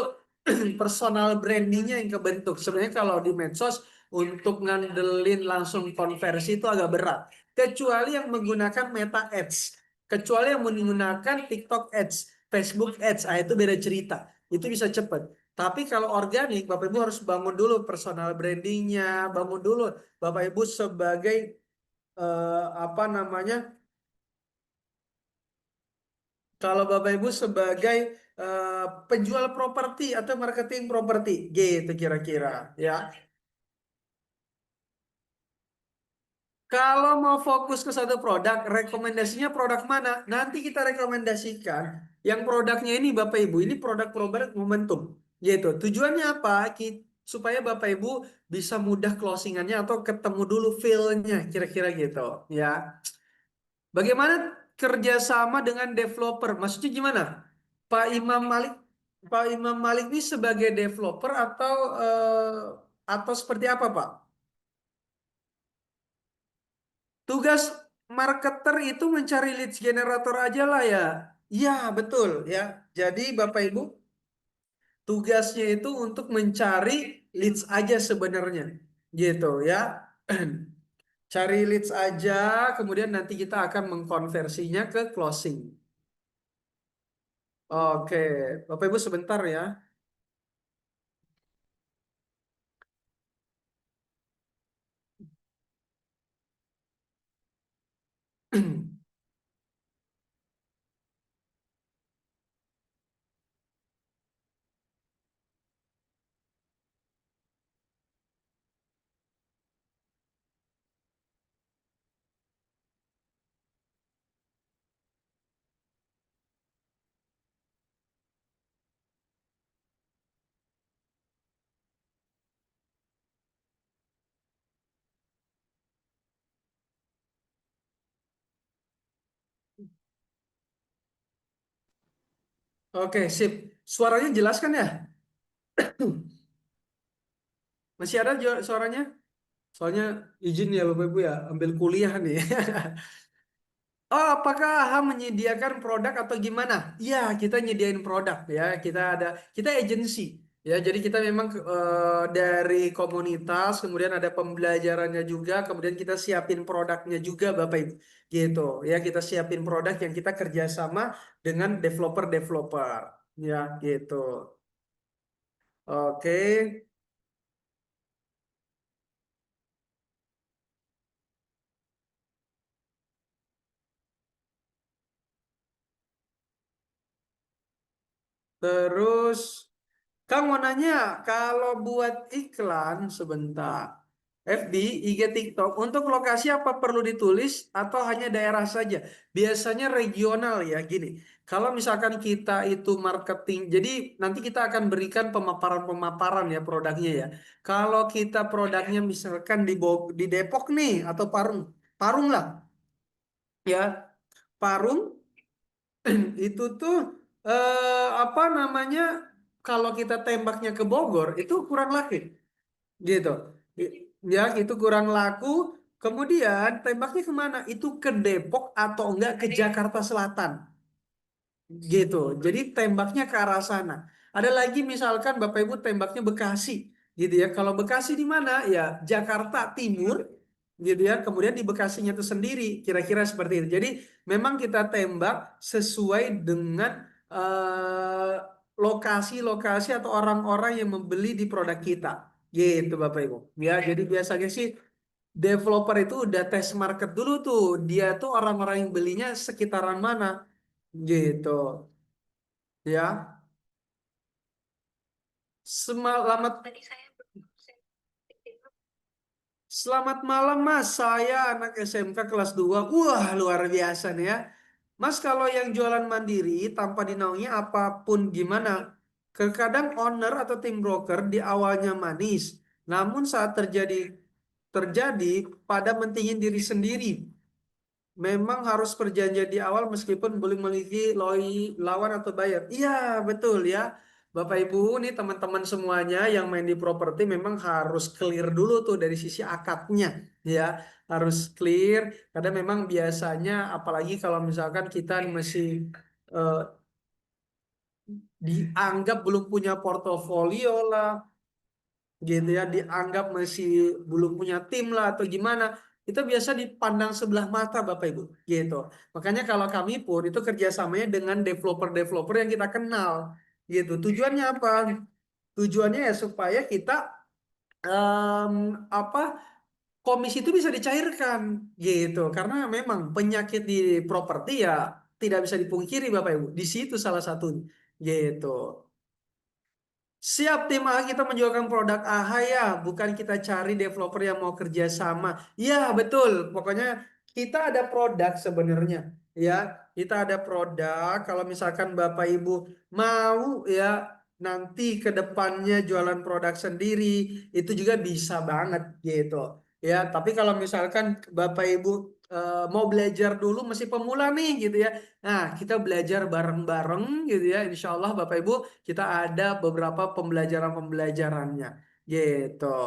personal brandingnya yang kebentuk. Sebenarnya kalau di medsos untuk ngandelin langsung konversi itu agak berat. Kecuali yang menggunakan Meta Ads. Kecuali yang menggunakan TikTok Ads, Facebook Ads, itu beda cerita. Itu bisa cepat. Tapi kalau organik, Bapak Ibu harus bangun dulu personal brandingnya, bangun dulu Bapak Ibu sebagai apa namanya? Kalau Bapak Ibu sebagai penjual properti atau marketing properti, gitu kira-kira ya. Kalau mau fokus ke satu produk, rekomendasinya produk mana? Nanti kita rekomendasikan yang produknya ini Bapak Ibu, ini produk momentum. Gitu. Tujuannya apa? Supaya Bapak Ibu bisa mudah closingannya atau ketemu dulu feel-nya, kira-kira gitu. Ya. Bagaimana kerjasama dengan developer? Maksudnya gimana? Pak Imam Malik Pak Imam Malik ini sebagai developer atau seperti apa, Pak? Tugas marketer itu mencari leads generator aja lah ya. Iya, betul ya. Jadi Bapak Ibu, tugasnya itu untuk mencari leads aja sebenarnya. Gitu ya. Cari leads aja, kemudian nanti kita akan mengkonversinya ke closing. Oke, Bapak Ibu sebentar ya. Oke, sip. Suaranya jelas kan ya? Masih ada suaranya? Soalnya izin ya Bapak Ibu ya, ambil kuliah nih. Oh, apakah AHA menyediakan produk atau gimana? Ya, kita nyediain produk ya. Kita agensi ya. Jadi kita memang dari komunitas, kemudian ada pembelajarannya juga, kemudian kita siapin produknya juga, Bapak Ibu. Gitu ya, kita siapin produk yang kita kerjasama dengan developer-developer ya, gitu. Oke. Terus Kang mau nanya, kalau buat iklan sebentar, FB, IG, TikTok, untuk lokasi apa perlu ditulis atau hanya daerah saja? Biasanya regional ya, gini. Kalau misalkan kita itu marketing, jadi nanti kita akan berikan pemaparan-pemaparan ya produknya ya. Kalau kita produknya misalkan di Depok nih atau Parung, Parung lah ya, Parung itu tuh apa namanya? Kalau kita tembaknya ke Bogor itu kurang laku, gitu. I- Ya, itu kurang laku. Kemudian tembaknya kemana? Itu ke Depok atau enggak ke Jakarta Selatan, gitu. Jadi tembaknya ke arah sana. Ada lagi misalkan Bapak Ibu tembaknya Bekasi, gitu ya. Kalau Bekasi di mana? Ya Jakarta Timur, gitu ya. Kemudian di Bekasinya itu sendiri, kira-kira seperti itu. Jadi memang kita tembak sesuai dengan eh, lokasi-lokasi atau orang-orang yang membeli di produk kita, gitu Bapak Ibu. Ya, jadi biasanya sih developer itu udah tes market dulu tuh, dia tuh orang-orang yang belinya sekitaran mana, gitu. Ya, selamat selamat malam Mas. Saya anak SMK kelas 2. Wah, luar biasa nih ya. Mas, kalau yang jualan mandiri tanpa dinaungi apapun gimana? Terkadang owner atau tim broker di awalnya manis, namun saat terjadi pada mentingin diri sendiri. Memang harus perjanjian di awal meskipun belum memiliki lawan atau bayar. Iya, betul ya. Bapak Ibu, nih teman-teman semuanya yang main di properti memang harus clear dulu tuh dari sisi akadnya ya. Harus clear karena memang biasanya apalagi kalau misalkan kita masih eh, dianggap belum punya portofolio lah, gitu ya, dianggap masih belum punya tim lah atau gimana, itu biasa dipandang sebelah mata Bapak Ibu, gitu. Makanya kalau kami pun itu kerjasamanya dengan developer-developer yang kita kenal, gitu. Tujuannya apa? Tujuannya ya supaya kita em, apa komisi itu bisa dicairkan, gitu. Karena memang penyakit di properti ya tidak bisa dipungkiri Bapak Ibu. Di situ salah satunya, gitu. Siap tim A kita menjualkan produk AHA ya, bukan kita cari developer yang mau kerja sama. Ya, betul. Pokoknya kita ada produk sebenarnya. Ya, kita ada produk. Kalau misalkan Bapak Ibu mau ya nanti ke depannya jualan produk sendiri, itu juga bisa banget gitu. ya. Tapi kalau misalkan Bapak Ibu mau belajar dulu masih pemula nih gitu ya. Nah, kita belajar bareng-bareng gitu ya. Insya Allah Bapak Ibu kita ada beberapa pembelajaran-pembelajarannya gitu.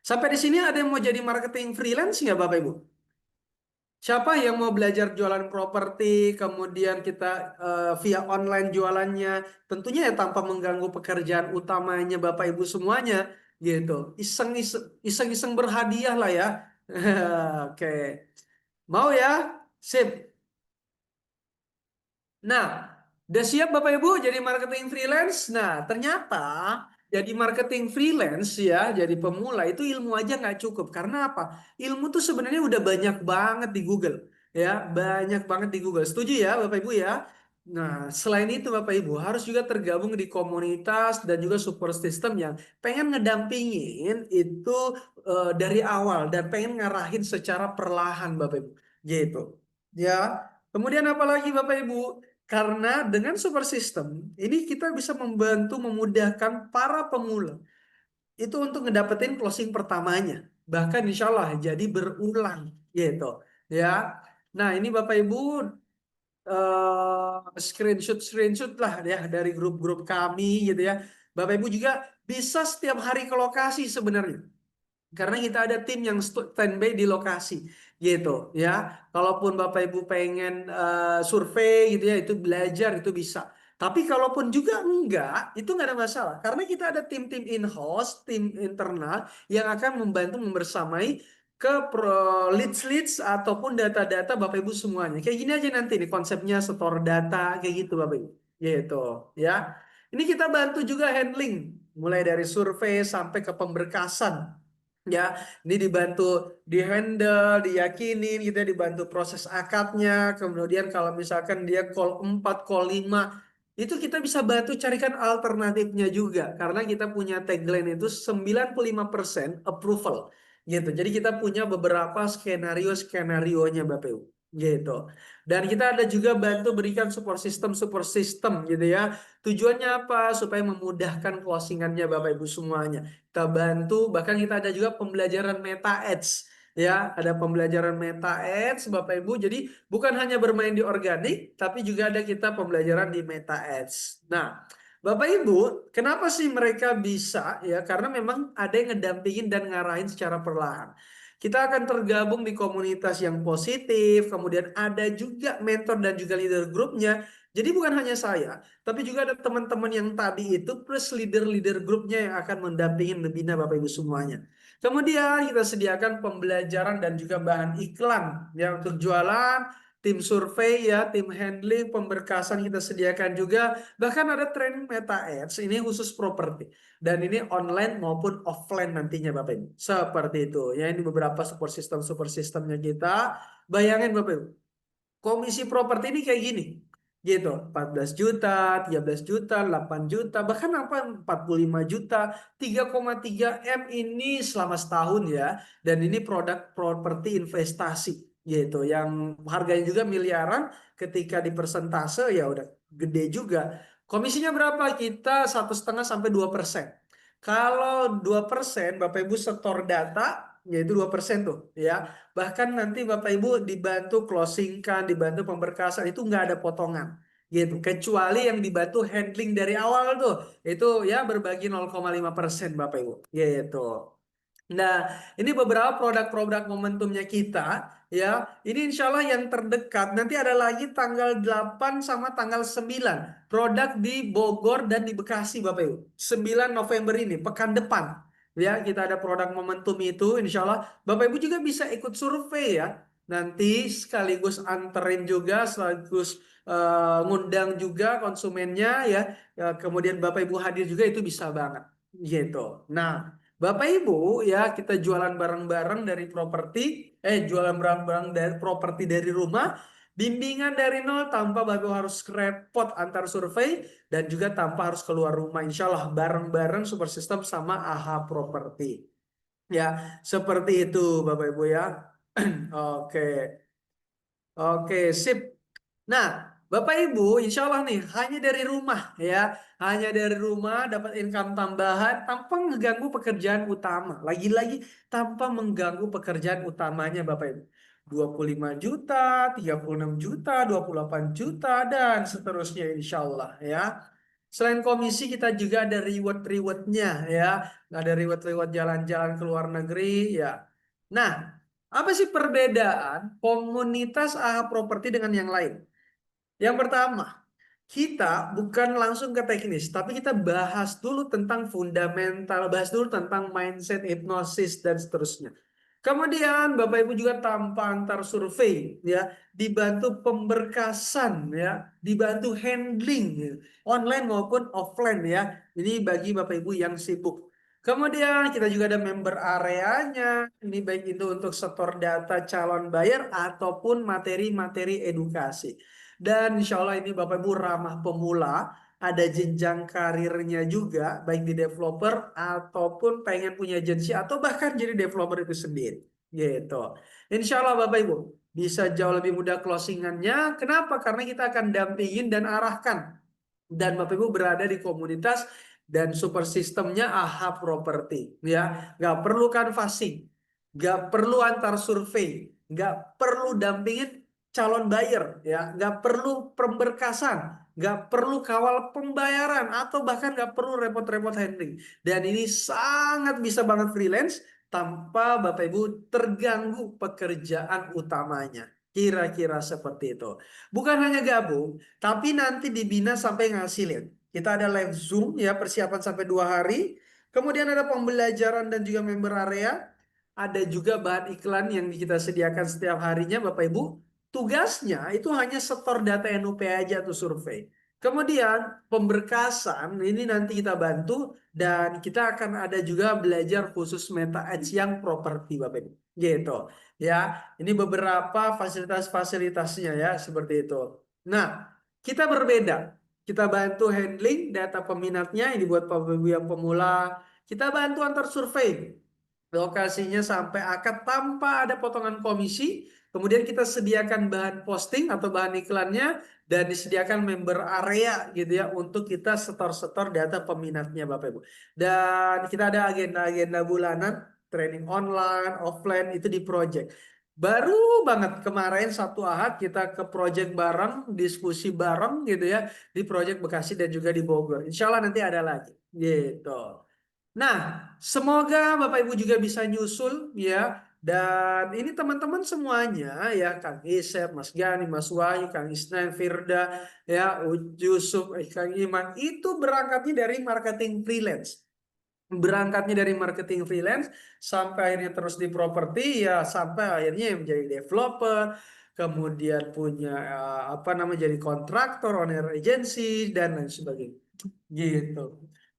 Sampai di sini ada yang mau jadi marketing freelance nggak Bapak Ibu? Siapa yang mau belajar jualan properti, kemudian kita via online jualannya, tentunya ya tanpa mengganggu pekerjaan utamanya Bapak Ibu semuanya, gitu. Iseng-iseng berhadiah lah ya. Oke, mau ya? Sip. Nah, udah siap Bapak Ibu jadi marketing freelance? Nah, ternyata jadi marketing freelance ya, jadi pemula itu ilmu aja nggak cukup. Karena apa? Ilmu tuh sebenarnya udah banyak banget di Google. Ya, banyak banget di Google. Setuju ya Bapak Ibu ya? Nah, selain itu Bapak Ibu harus juga tergabung di komunitas dan juga support system yang pengen ngedampingin itu dari awal dan pengen ngarahin secara perlahan Bapak Ibu. Gitu. Ya. Kemudian apalagi Bapak Ibu? Karena dengan super system ini kita bisa membantu memudahkan para pemula itu untuk ngedapetin closing pertamanya. Bahkan insya Allah jadi berulang gitu ya. Nah ini Bapak Ibu screenshot lah ya dari grup-grup kami gitu ya. Bapak Ibu juga bisa setiap hari ke lokasi sebenarnya. Karena kita ada tim yang standby di lokasi gitu ya. Kalaupun Bapak Ibu pengen survei gitu ya, itu belajar itu bisa. Tapi kalaupun juga enggak, itu enggak ada masalah. Karena kita ada tim-tim in-house, tim internal yang akan membantu membersamai ke leads-leads ataupun data-data Bapak Ibu semuanya. Kayak gini aja nanti nih konsepnya store data kayak gitu Bapak Ibu. Gitu ya. Ini kita bantu juga handling mulai dari survei sampai ke pemberkasan. Ya, ini dibantu di handle, diyakinin, kita dibantu proses akadnya. Kemudian kalau misalkan dia call 4 call 5 itu kita bisa bantu carikan alternatifnya juga. Karena kita punya tagline itu 95% approval. Gitu. Jadi kita punya beberapa skenario-skenarionya Bapak Ibu. Gitu. Dan kita ada juga bantu berikan support system gitu ya. Tujuannya apa? Supaya memudahkan closingannya Bapak Ibu semuanya. Kita bantu, bahkan kita ada juga pembelajaran meta ads. Ya, ada pembelajaran meta ads Bapak Ibu. Jadi bukan hanya bermain di organik, tapi juga ada kita pembelajaran di meta ads. Nah, Bapak Ibu, kenapa sih mereka bisa? Ya, karena memang ada yang ngedampingin dan ngarahin secara perlahan. Kita akan tergabung di komunitas yang positif, kemudian ada juga mentor dan juga leader grupnya. Jadi bukan hanya saya, tapi juga ada teman-teman yang tadi itu plus leader-leader grupnya yang akan mendampingi membina Bapak Ibu semuanya. Kemudian kita sediakan pembelajaran dan juga bahan iklan ya untuk jualan, tim survei ya, tim handling, pemberkasan kita sediakan juga. Bahkan ada training meta ads ini khusus properti. Dan ini online maupun offline nantinya Bapak Ibu. Seperti itu. Ya ini beberapa support systemnya kita. Bayangin Bapak Ibu. Komisi properti ini kayak gini. Gitu. 14 juta, 13 juta, 8 juta, bahkan apa 45 juta, 3,3 M ini selama setahun ya. Dan ini produk properti investasi gitu. Yang harganya juga miliaran ketika di persentase ya udah gede juga. Komisinya berapa? Kita 1,5 sampai 2%. Kalau 2% Bapak Ibu setor data yaitu 2% tuh ya. Bahkan nanti Bapak Ibu dibantu closingkan, dibantu pemberkasan itu nggak ada potongan gitu. Kecuali yang dibantu handling dari awal tuh itu ya berbagi 0,5% Bapak Ibu gitu. Nah, ini beberapa produk-produk momentumnya kita ya. Ini insya Allah yang terdekat. Nanti ada lagi tanggal 8 sama tanggal 9 produk di Bogor dan di Bekasi Bapak Ibu. 9 November ini, pekan depan. Ya, kita ada produk momentum itu insya Allah. Bapak Ibu juga bisa ikut survei ya. Nanti sekaligus anterin juga, sekaligus ngundang juga konsumennya ya. Ya, kemudian Bapak Ibu hadir juga itu bisa banget gitu. Nah, Bapak Ibu ya kita jualan barang-barang dari properti, jualan barang-barang dari properti dari rumah, bimbingan dari nol tanpa Bapak Ibu harus repot antar survei dan juga tanpa harus keluar rumah. Insya Allah bareng-bareng super system sama AHA Properti. Ya, seperti itu Bapak Ibu ya. Oke. Oke, sip. Nah, Bapak Ibu, insya Allah nih hanya dari rumah ya, hanya dari rumah dapat income tambahan tanpa mengganggu pekerjaan utama. Lagi-lagi tanpa mengganggu pekerjaan utamanya Bapak Ibu. 25 juta, 36 juta, 28 juta dan seterusnya insya Allah ya. Selain komisi kita juga ada reward-rewardnya ya, ada reward-reward jalan-jalan ke luar negeri ya. Nah, apa sih perbedaan komunitas AHA Properti dengan yang lain? Yang pertama, kita bukan langsung ke teknis, tapi kita bahas dulu tentang fundamental, bahas dulu tentang mindset, hipnosis, dan seterusnya. Kemudian Bapak Ibu juga tanpa antar survei, ya, dibantu pemberkasan, ya, dibantu handling, ya, online maupun offline, ya. Ini bagi Bapak Ibu yang sibuk. Kemudian kita juga ada member areanya, ini baik itu untuk setor data calon buyer ataupun materi-materi edukasi. Dan insya Allah ini Bapak Ibu ramah pemula, ada jenjang karirnya juga, baik di developer ataupun pengen punya agensi atau bahkan jadi developer itu sendiri. Gitu. Insya Allah Bapak Ibu bisa jauh lebih mudah closingannya. Kenapa? Karena kita akan dampingin dan arahkan. Dan Bapak Ibu berada di komunitas dan super sistemnya AHA Property. Ya, nggak perlu canvassing, nggak perlu antar survei, nggak perlu dampingin calon buyer, ya, nggak perlu pemberkasan, nggak perlu kawal pembayaran, atau bahkan nggak perlu repot-repot handling. Dan ini sangat bisa banget freelance tanpa Bapak Ibu terganggu pekerjaan utamanya. Kira-kira seperti itu. Bukan hanya gabung, tapi nanti dibina sampai ngasilin. Kita ada live Zoom ya, persiapan sampai 2 hari. Kemudian ada pembelajaran dan juga member area. Ada juga bahan iklan yang kita sediakan setiap harinya Bapak Ibu. Tugasnya itu hanya setor data NUP aja atau survei. Kemudian pemberkasan ini nanti kita bantu dan kita akan ada juga belajar khusus Meta Ads yang properti Bapak Ibu. Gitu ya. Ini beberapa fasilitas-fasilitasnya ya seperti itu. Nah, kita berbeda. Kita bantu handling data peminatnya ini buat Bapak Ibu yang pemula. Kita bantu antar survei. Lokasinya sampai akad tanpa ada potongan komisi. Kemudian kita sediakan bahan posting atau bahan iklannya dan disediakan member area gitu ya untuk kita setor-setor data peminatnya Bapak Ibu. Dan kita ada agenda-agenda bulanan, training online, offline itu di project. Baru banget kemarin Sabtu Ahad kita ke project bareng, diskusi bareng gitu ya di project Bekasi dan juga di Bogor. Insya Allah nanti ada lagi gitu. Nah, semoga Bapak Ibu juga bisa nyusul ya. Dan ini teman-teman semuanya ya, Kang Isep, Mas Gani, Mas Wahyu, Kang Isnan, Firda, ya, Yusuf, Kang Iman itu berangkatnya dari marketing freelance. Berangkatnya dari marketing freelance sampai akhirnya terus di properti ya sampai akhirnya menjadi developer, kemudian punya apa namanya jadi kontraktor, owner agency dan lain sebagainya. Gitu.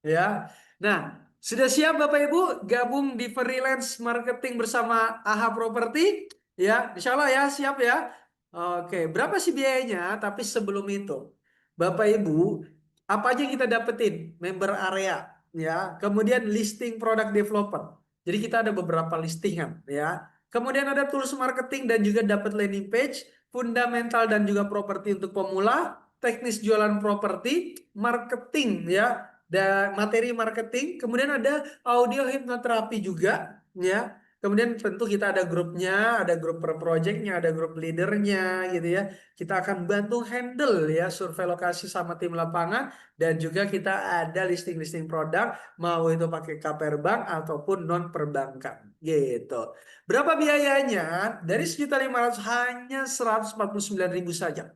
Ya. Nah, sudah siap Bapak Ibu gabung di freelance marketing bersama AHA Property? Ya, insya Allah ya, siap ya. Oke, berapa sih biayanya? Tapi sebelum itu, Bapak Ibu, apa aja yang kita dapetin? Member area, ya. Kemudian listing produk developer. Jadi kita ada beberapa listingan, ya. Kemudian ada tools marketing dan juga dapat landing page, fundamental dan juga properti untuk pemula, teknis jualan properti, marketing ya, dan materi marketing, kemudian ada audio hipnoterapi juga ya. Kemudian tentu kita ada grupnya, ada grup per projectnya, ada grup leadernya gitu ya. Kita akan bantu handle ya survei lokasi sama tim lapangan dan juga kita ada listing-listing produk mau itu pakai KPR Bank ataupun non perbankan gitu. Berapa biayanya? Dari sekitar 500 hanya 149.000 saja.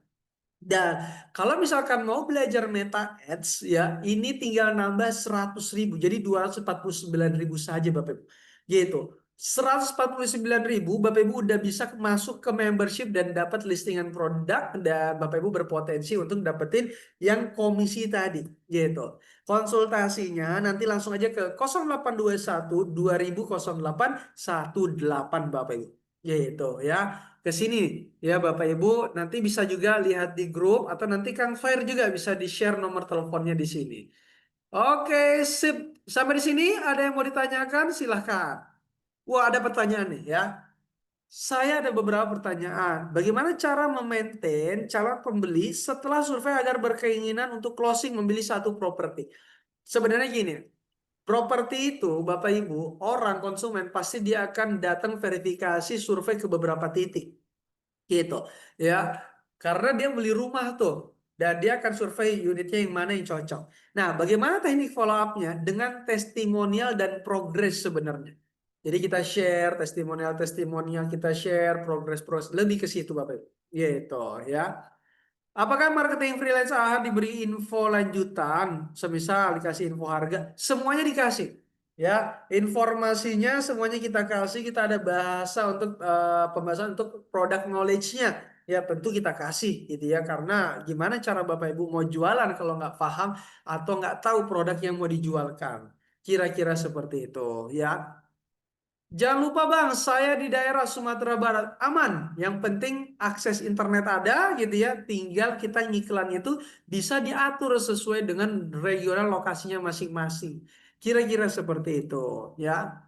Dan kalau misalkan mau belajar Meta Ads ya, ini tinggal nambah 100.000. Jadi 249.000 saja Bapak Ibu. Gitu. 149.000 Bapak Ibu udah bisa masuk ke membership dan dapat listingan produk dan Bapak Ibu berpotensi untuk dapetin yang komisi tadi gitu. Konsultasinya nanti langsung aja ke 0821 2008 18 Bapak Ibu. Gitu ya. Ke sini ya Bapak Ibu, nanti bisa juga lihat di grup atau nanti Kang Fair juga bisa di-share nomor teleponnya di sini. Oke, sip. Sampai di sini ada yang mau ditanyakan? Silahkan. Wah, ada pertanyaan nih ya. Saya ada beberapa pertanyaan. Bagaimana cara memaintain calon pembeli setelah survei agar berkeinginan untuk closing membeli satu properti? Sebenarnya gini, properti itu, Bapak Ibu, orang konsumen pasti dia akan datang verifikasi survei ke beberapa titik, gitu, ya. Karena dia beli rumah tuh, dan dia akan survei unitnya yang mana yang cocok. Nah, bagaimana teknik follow up-nya dengan testimonial dan progres sebenarnya? Jadi kita share testimonial, kita share progres, lebih ke situ Bapak Ibu. Gitu, ya. Apakah marketing freelance AHA diberi info lanjutan? Semisal dikasih info harga, semuanya dikasih. Ya, informasinya semuanya kita kasih. Kita ada bahasa untuk pembahasan untuk product knowledge-nya. Ya, tentu kita kasih gitu ya. Karena gimana cara Bapak Ibu mau jualan kalau nggak paham atau nggak tahu produk yang mau dijualkan. Kira-kira seperti itu ya. Jangan lupa Bang, saya di daerah Sumatera Barat aman. Yang penting akses internet ada gitu ya. Tinggal kita ngiklan itu bisa diatur sesuai dengan regional lokasinya masing-masing. Kira-kira seperti itu ya.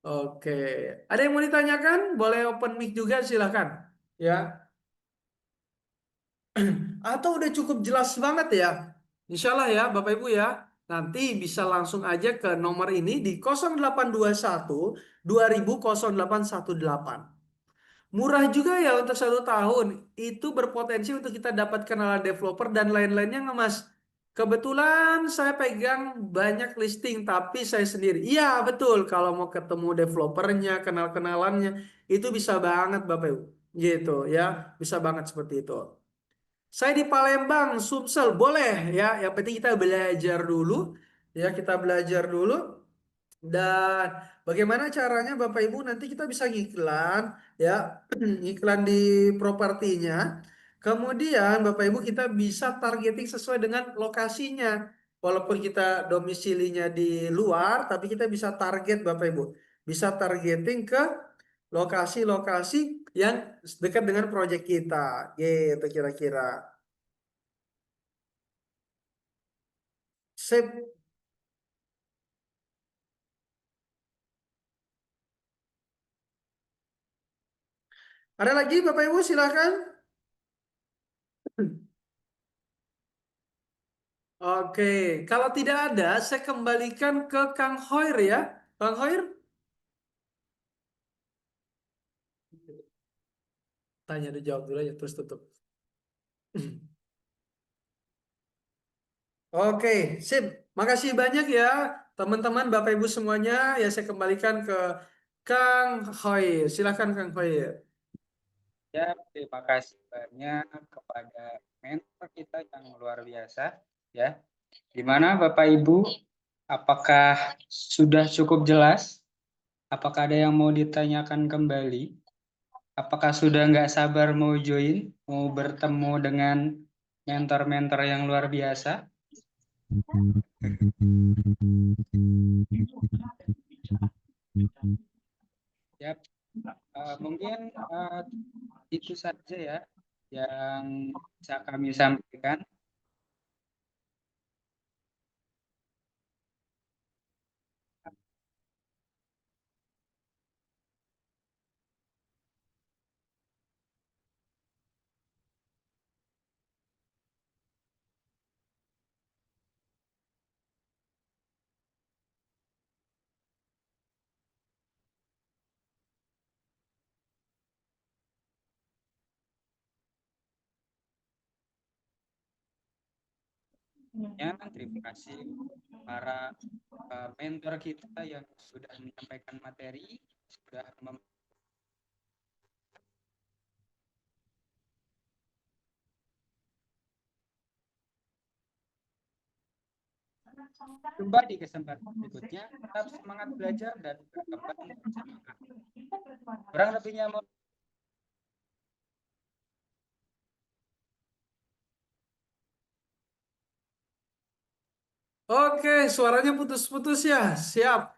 Oke. Ada yang mau ditanyakan? Boleh open mic juga silahkan. Ya. Atau udah cukup jelas banget ya. Insya Allah ya Bapak Ibu ya. Nanti bisa langsung aja ke nomor ini di 0821 200818. Murah juga ya untuk 1 tahun. Itu berpotensi untuk kita dapat kenalan developer dan lain-lainnya nggak Mas? Kebetulan saya pegang banyak listing tapi saya sendiri. Iya betul kalau mau ketemu developernya, kenal-kenalannya itu bisa banget Bapak Ibu. Gitu ya, bisa banget seperti itu. Saya di Palembang, Sumsel, boleh ya. Yang penting kita belajar dulu, ya kita belajar dulu. Dan bagaimana caranya Bapak Ibu nanti kita bisa ngiklan, ya iklan di propertinya. Kemudian Bapak Ibu kita bisa targeting sesuai dengan lokasinya. Walaupun kita domisilinya di luar, tapi kita bisa target Bapak Ibu. Bisa targeting ke lokasi-lokasi yang dekat dengan proyek kita. Gitu kira-kira. Sip. Ada lagi Bapak Ibu silakan. Oke, kalau tidak ada saya kembalikan ke Kang Hoir ya. Kang Hoir, tanya dijawab dulu aja terus tutup. Oke, sip. Makasih banyak ya teman-teman Bapak Ibu semuanya. Ya saya kembalikan ke Kang Hoir. Silakan Kang Hoir. Ya, terima kasih banyak kepada mentor kita yang luar biasa ya. Gimana Bapak Ibu? Apakah sudah cukup jelas? Apakah ada yang mau ditanyakan kembali? Apakah sudah nggak sabar mau join, mau bertemu dengan mentor-mentor yang luar biasa? Ya, mungkin itu saja ya yang bisa kami sampaikan. Ya, terima kasih para mentor kita yang sudah menyampaikan materi, sudah jumpa di kesempatan berikutnya. Tetap semangat belajar dan berkembang bersama kami. Kurang lebihnya mohon Oke, suaranya putus-putus ya. Siap.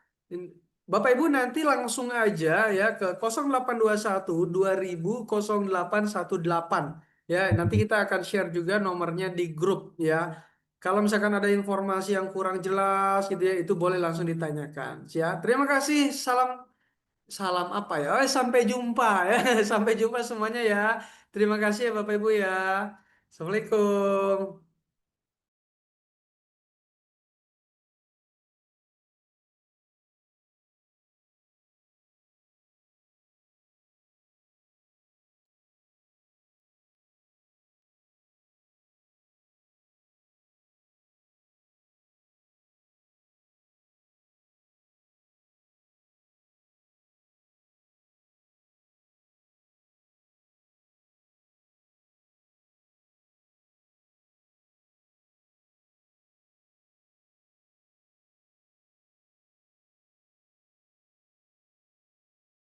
Bapak Ibu nanti langsung aja ya ke 0821 200818. Ya, nanti kita akan share juga nomornya di grup ya. Kalau misalkan ada informasi yang kurang jelas gitu ya, itu boleh langsung ditanyakan. Ya, terima kasih. Salam salam apa ya? Oh, sampai jumpa ya. Sampai jumpa semuanya ya. Terima kasih ya Bapak Ibu ya. Assalamualaikum.